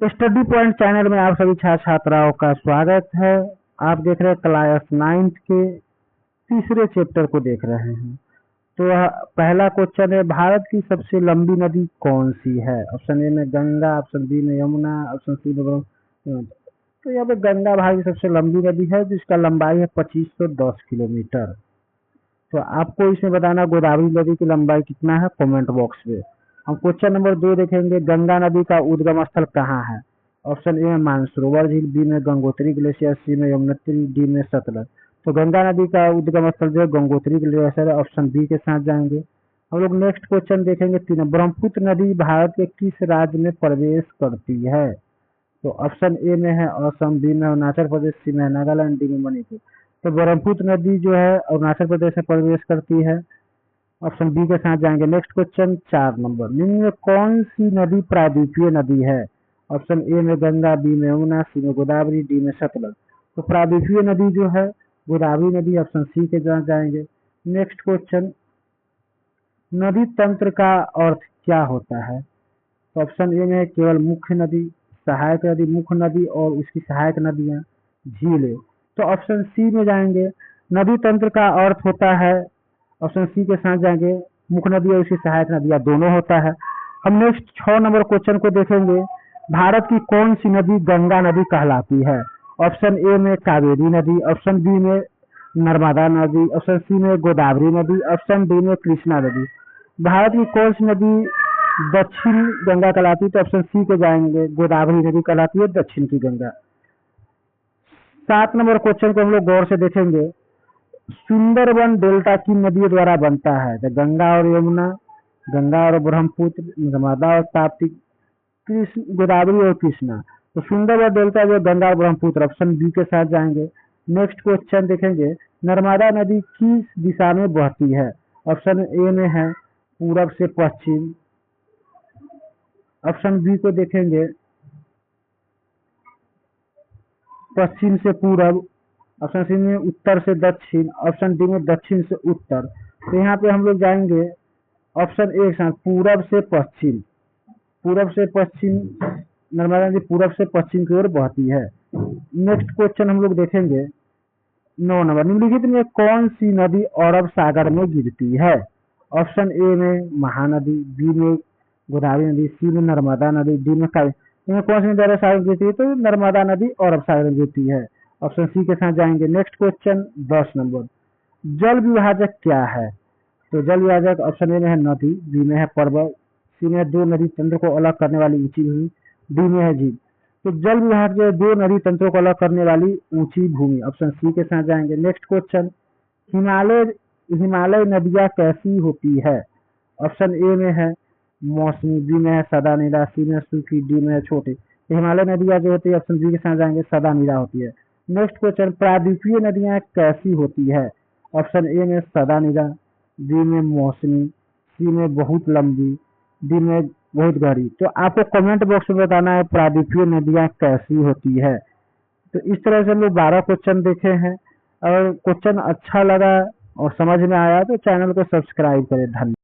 Study point channel में आप सभी छात्र छात्राओं का स्वागत है। आप देख रहे हैं क्लास 9th के तीसरे चैप्टर को देख रहे हैं। तो पहला क्वेश्चन है, भारत की सबसे लंबी नदी कौन सी है? ऑप्शन ए में गंगा, ऑप्शन बी में यमुना, ऑप्शन सी में तो यहाँ पे गंगा भारत की सबसे लंबी नदी है जिसका लंबाई है 2510 किलोमीटर। तो आपको इसमें बताना गोदावरी नदी की लंबाई कितना है, कमेंट बॉक्स में। हम क्वेश्चन नंबर 2 देखेंगे, गंगा नदी का उद्गम स्थल कहाँ है? ऑप्शन ए में मानसरोवर झील, बी में गंगोत्री ग्लेशियर, सी में यमुनोत्री, डी में सतलज। तो गंगा नदी का उद्गम स्थल जो है गंगोत्री ग्लेशियर है, ऑप्शन बी के साथ जाएंगे। हम लोग नेक्स्ट क्वेश्चन देखेंगे 3, ब्रह्मपुत्र नदी भारत के किस राज्य में प्रवेश करती है? तो ऑप्शन ए में है असम, बी में अरुणाचल प्रदेश, सी में नागालैंड, डी में मणिपुर। तो ब्रह्मपुत्र नदी जो है अरुणाचल प्रदेश में प्रवेश करती है, ऑप्शन बी के साथ जाएंगे। नेक्स्ट क्वेश्चन 4 नंबर, निम्न में कौन सी नदी प्रायद्वीपीय नदी है? ऑप्शन ए में गंगा, बी में यमुना, सी में गोदावरी, डी में सतलज। तो प्रायद्वीपीय नदी जो है गोदावरी नदी, ऑप्शन सी के साथ जाएंगे। नेक्स्ट क्वेश्चन, नदी तंत्र का अर्थ क्या होता है? तो ऑप्शन ए में केवल मुख्य नदी, सहायक नदी, मुख्य नदी और उसकी सहायक नदियां, झीलें। तो ऑप्शन सी में जाएंगे। नदी तंत्र का अर्थ होता है, ऑप्शन सी के साथ जाएंगे, मुख्य नदी और उसकी सहायक नदियां दोनों होता है। हम नेक्स्ट 6 नंबर क्वेश्चन को देखेंगे, भारत की कौन सी नदी गंगा नदी कहलाती है? ऑप्शन ए में कावेरी नदी, ऑप्शन बी में नर्मदा नदी, ऑप्शन सी में गोदावरी नदी, ऑप्शन डी में कृष्णा नदी। भारत की कौन सी नदी दक्षिण गंगा कहलाती है? तो ऑप्शन सी के जाएंगे, गोदावरी नदी कहलाती है दक्षिण की गंगा। 7 नंबर क्वेश्चन को हम लोग गौर से देखेंगे, सुंदरबन डेल्टा किन नदियों द्वारा बनता है? तो गंगा और यमुना, गंगा और ब्रह्मपुत्र, नर्मदा और ताप्ती, कृष्ण, गोदावरी और कृष्णा। तो सुंदरबन डेल्टा जो गंगा और ब्रह्मपुत्र, ऑप्शन बी के साथ जाएंगे। नेक्स्ट क्वेश्चन देखेंगे, नर्मदा नदी किस दिशा में बहती है? ऑप्शन ए में है पूरब से पश्चिम, ऑप्शन बी को देखेंगे पश्चिम से पूरब, ऑप्शन सी में उत्तर से दक्षिण, ऑप्शन डी में दक्षिण से उत्तर। तो यहाँ पे हम लोग जाएंगे ऑप्शन ए के साथ, पूरब से पश्चिम। पूरब से पश्चिम नर्मदा नदी पूरब से पश्चिम की ओर बहती है। नेक्स्ट क्वेश्चन हम लोग देखेंगे 9 नंबर, निम्नलिखित में कौन सी नदी अरब सागर में गिरती है? ऑप्शन ए में महानदी, बी में गोदावरी नदी, सी में नर्मदा नदी, डी में कावेरी। इनमें कौन सी नदी अरब सागर में गिरती है? तो नर्मदा नदी अरब सागर में गिरती है, ऑप्शन सी के साथ जाएंगे। नेक्स्ट क्वेश्चन 10 नंबर, जल विभाजक क्या है? तो जल विभाजक ऑप्शन ए में है नदी, बी में है पर्वत, सी में है दो नदी तंत्र को अलग करने वाली ऊंची भूमि, डी में है झील। तो जल विभाग जो है दो नदी तंत्रों को अलग करने वाली ऊंची भूमि, ऑप्शन सी के साथ जाएंगे। नेक्स्ट क्वेश्चन, हिमालय हिमालय नदियां कैसी होती है? ऑप्शन ए में है मौसमी, बी में है सदा नीरा, सी में सूखी, डी में है छोटी। तो हिमालय नदियां जो होती है ऑप्शन बी के साथ जाएंगे, सदा नीरा होती है। नेक्स्ट क्वेश्चन, प्रायद्वीपीय नदियां कैसी होती है? ऑप्शन ए में सदा नीरा, बी में मौसमी, सी में बहुत लंबी, डी में बहुत गहरी। तो आपको कमेंट बॉक्स में बताना है प्रायद्वीपीय नदियां कैसी होती है। तो इस तरह से हम लोग 12 क्वेश्चन देखे हैं। अगर क्वेश्चन अच्छा लगा और समझ में आया तो चैनल को सब्सक्राइब करें। धन्यवाद।